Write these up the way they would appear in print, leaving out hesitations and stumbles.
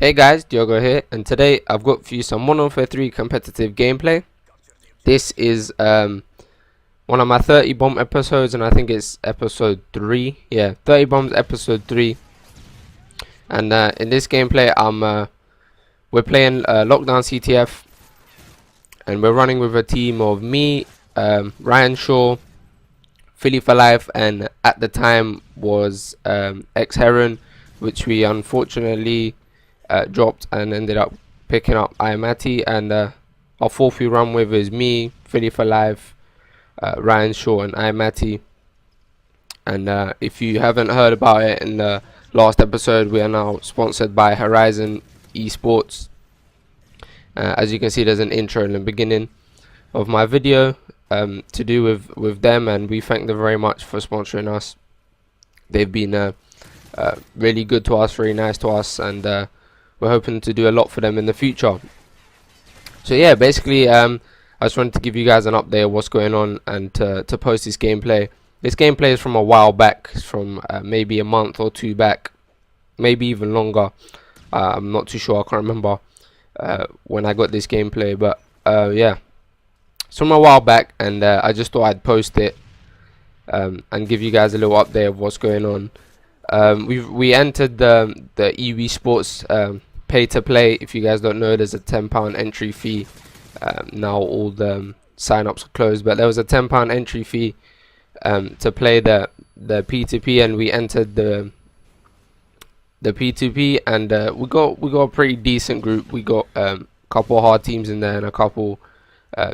Hey guys, Diogo here, and today I've got for you some Modern Warfare 3 competitive gameplay. This is one of my 30 bomb episodes, and I think it's episode 3. Yeah, 30 bombs episode 3. And in this gameplay, we're playing Lockdown CTF, and we're running with a team of me, Ryan Shaw, Philly for Life, and at the time was X Heron, which we unfortunately dropped and ended up picking up Iamati. And our fourth we run with is me, Philly for Life, Ryan Shaw, and Iamati. And if you haven't heard about it in the last episode, we are now sponsored by Horizon Esports. As you can see, there's an intro in the beginning of my video to do with them, and we thank them very much for sponsoring us. They've been really good to us, very nice to us, and we're hoping to do a lot for them in the future. So yeah, basically I just wanted to give you guys an update of what's going on and to post this gameplay. This gameplay is from a while back, from maybe a month or two back, maybe even longer. I'm not too sure, I can't remember when I got this gameplay, but yeah, it's from a while back, and I just thought I'd post it and give you guys a little update of what's going on. We entered the EV Sports pay to play. If you guys don't know, there's a £10 entry fee. Now all the sign-ups are closed, but there was a £10 entry fee to play the P2P, and we entered the P2P, and we got a pretty decent group. We got a couple hard teams in there and a couple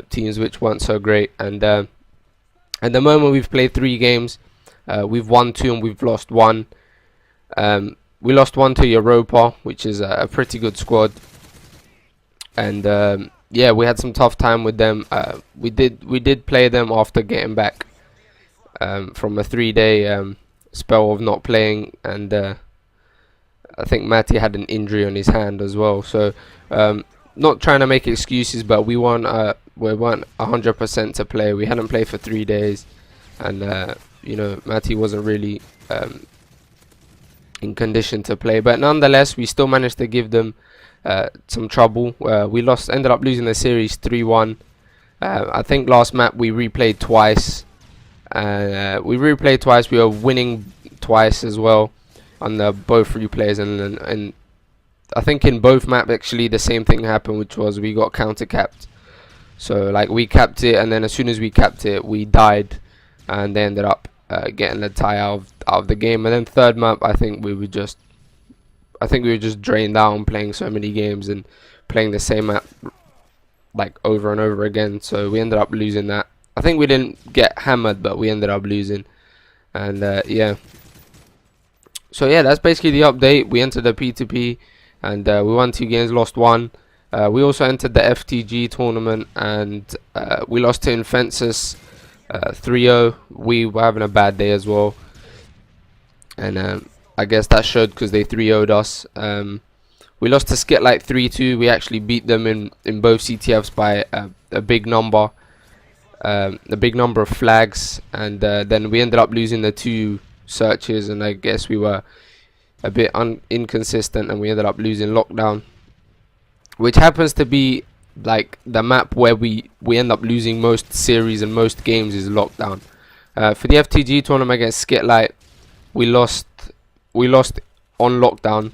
teams which weren't so great. And at the moment, we've played 3 games. We've won 2 and we've lost 1. We lost 1 to Europa, which is a pretty good squad, and yeah, we had some tough time with them. We did play them after getting back from a 3-day spell of not playing, and I think Matty had an injury on his hand as well. So not trying to make excuses, but we weren't 100% to play. We hadn't played for 3 days, and you know, Matty wasn't really in condition to play, but nonetheless we still managed to give them some trouble. We ended up losing the series 3-1. I think last map we replayed twice. We were winning twice as well on both replays, and I think in both maps actually the same thing happened, which was we got counter capped. So like we capped it, and then as soon as we capped it we died, and they ended up getting the tie out of the game. And then third map, I think we were just drained out playing so many games and playing the same map like over and over again. So we ended up losing that. I think we didn't get hammered, but we ended up losing. And yeah. So yeah, that's basically the update. We entered the P2P, and we won 2 games, lost 1. We also entered the FTG tournament, and we lost to Infensus 3-0. We were having a bad day as well, and I guess that showed because they 3-0'd us. We lost to Skitlight 3-2. We actually beat them in both CTFs by a big number of flags, and then we ended up losing the 2 searches, and I guess we were a bit inconsistent, and we ended up losing Lockdown, which happens to be like the map where we end up losing most series and most games is Lockdown. For the FTG tournament against Skitlight, we lost on Lockdown.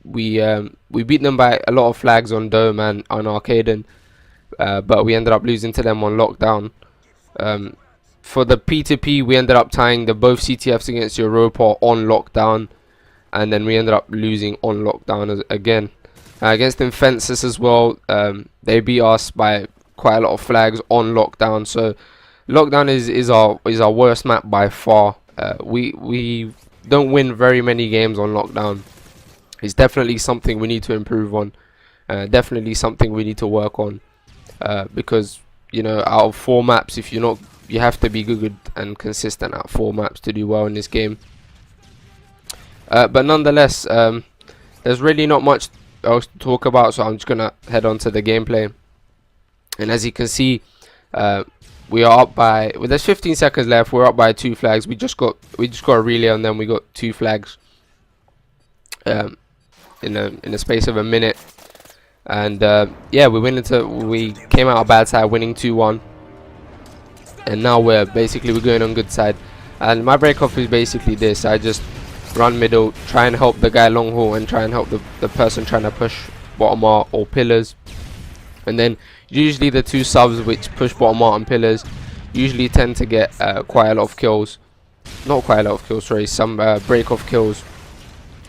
We beat them by a lot of flags on Dome and on Arcaden, but we ended up losing to them on Lockdown. For the P2P, we ended up tying both CTFs against Europa on Lockdown, and then we ended up losing on Lockdown again. Against Infensus as well, they beat us by quite a lot of flags on Lockdown. So Lockdown is our worst map by far. We don't win very many games on Lockdown. It's definitely something we need to improve on. Definitely something we need to work on, because you know, out of 4 maps, you have to be good and consistent at 4 maps to do well in this game. But nonetheless, there's really not much else to talk about, so I'm just gonna head on to the gameplay. And as you can see, we are up by, well, there's 15 seconds left. We're up by 2 flags. We just got a relay, and then we got 2 flags. in a space of a minute. And yeah, we came out on bad side, winning 2-1, and now we're going on good side. And my break off is basically this: I just run middle, try and help the guy long haul, and try and help the person trying to push bottom art or pillars. And then usually the two subs which push bottom art and pillars usually tend to get quite a lot of kills. Not quite a lot of kills, sorry, some break off kills.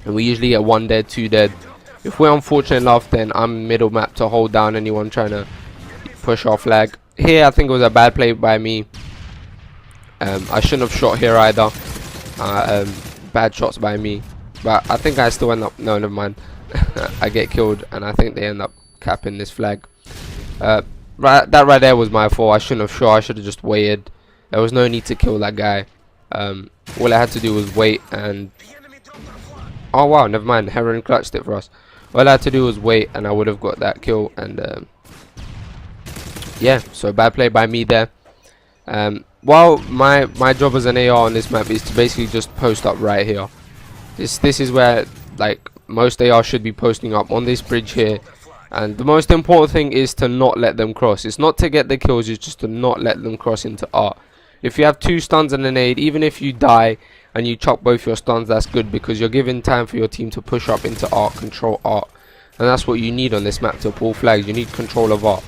And we usually get 1 dead, 2 dead. If we're unfortunate enough, then I'm middle map to hold down anyone trying to push our flag. Here I think it was a bad play by me. I shouldn't have shot here either. Bad shots by me. But I think I still end up, no, never mind. I get killed and I think they end up capping this flag. That right there was my fault. I shouldn't have shot, I should have just waited. There was no need to kill that guy. All I had to do was wait and... Oh wow, never mind, Heron clutched it for us. All I had to do was wait and I would have got that kill. And yeah, so bad play by me there. While my job as an AR on this map is to basically just post up right here. This is where like most AR should be posting up on this bridge here. And the most important thing is to not let them cross. It's not to get the kills, it's just to not let them cross into art. If you have 2 stuns and a nade, even if you die and you chop both your stuns, that's good, because you're giving time for your team to push up into art, control art. And that's what you need on this map to pull flags. You need control of art.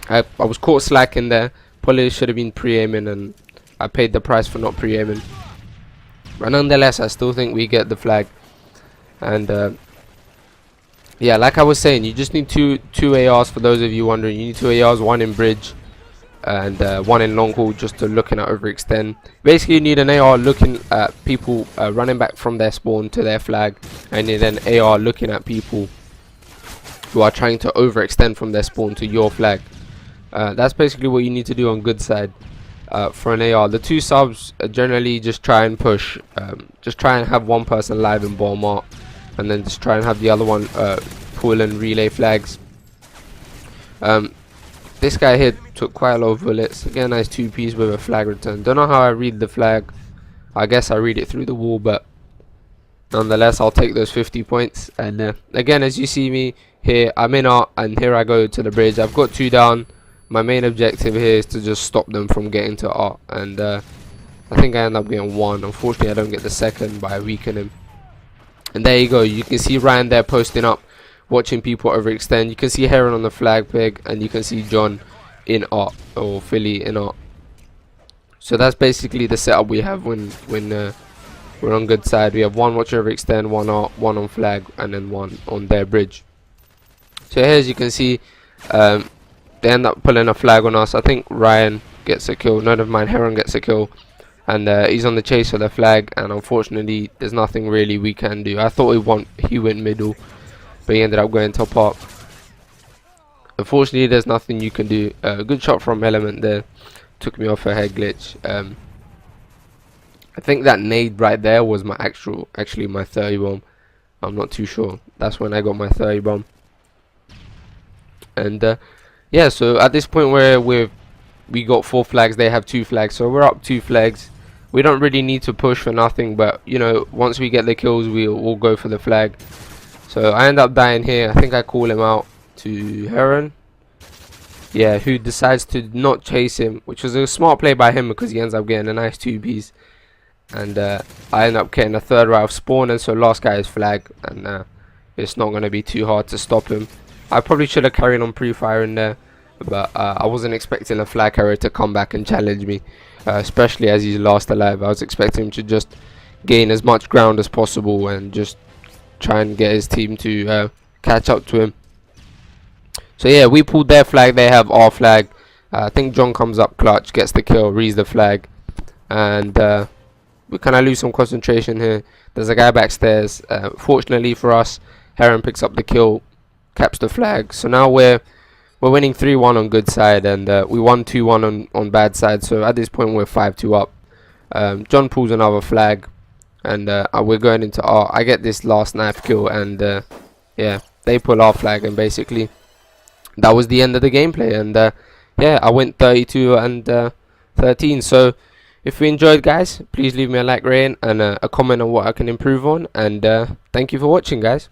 I was caught slacking there. Probably should have been pre-aiming, and I paid the price for not pre-aiming. But nonetheless, I still think we get the flag. And yeah, like I was saying, you just need two ARs. For those of you wondering, you need 2 ARs, 1 in bridge and 1 in long haul, just to looking at overextend. Basically, you need an AR looking at people running back from their spawn to their flag, and you need an AR looking at people who are trying to overextend from their spawn to your flag. That's basically what you need to do on good side for an AR. The 2 subs generally just try and push, just try and have one person live in bottom art, and then just try and have the other one pull and relay flags. This guy here took quite a lot of bullets. Again, nice 2-piece with a flag return. Don't know how I read the flag. I guess I read it through the wall, but nonetheless, I'll take those 50 points. And again, as you see me here, I'm in art, and here I go to the bridge. I've got 2 down. My main objective here is to just stop them from getting to art. And I think I end up getting 1. Unfortunately, I don't get the second, but I weaken him. And there you go. You can see Ryan there posting up, watching people overextend. You can see Heron on the flag peg, and you can see John in art, or Philly in art. So that's basically the setup we have when we're on good side. We have 1 watch overextend, 1 art, 1 on flag, and then 1 on their bridge. So here, as you can see, they end up pulling a flag on us. I think Ryan gets a kill. No, never mind, Heron gets a kill. And he's on the chase for the flag, and unfortunately there's nothing really we can do. I thought he went middle, but he ended up going top up. Unfortunately, there's nothing you can do. Good shot from Element there, took me off a head glitch. I think that nade right there was my actually my 30 bomb. I'm not too sure. That's when I got my 30 bomb. And yeah, so at this point where we got 4 flags, they have 2 flags, so we're up 2 flags. We don't really need to push for nothing, but you know, once we get the kills, we'll go for the flag. So I end up dying here. I think I call him out to Heron, yeah, who decides to not chase him, which was a smart play by him, because he ends up getting a nice 2-piece. And I end up getting a 3rd right of spawn, and so last guy is flag, and it's not going to be too hard to stop him. I probably should have carried on pre-firing there, but I wasn't expecting a flag carrier to come back and challenge me, especially as he's last alive. I was expecting him to just gain as much ground as possible and just try and get his team to catch up to him. So yeah, we pulled their flag, they have our flag. I think John comes up clutch, gets the kill, reads the flag, and we kind of lose some concentration here. There's a guy backstairs. Fortunately for us, Heron picks up the kill, caps the flag. So now we're winning 3-1 on good side, and we won 2-1 on bad side. So at this point we're 5-2 up. John pulls another flag, and we're going into art. I get this last knife kill, and yeah, they pull our flag, and basically that was the end of the gameplay. And yeah, I went 32 and 13. So if you enjoyed, guys, please leave me a like rating and a comment on what I can improve on. And thank you for watching, guys.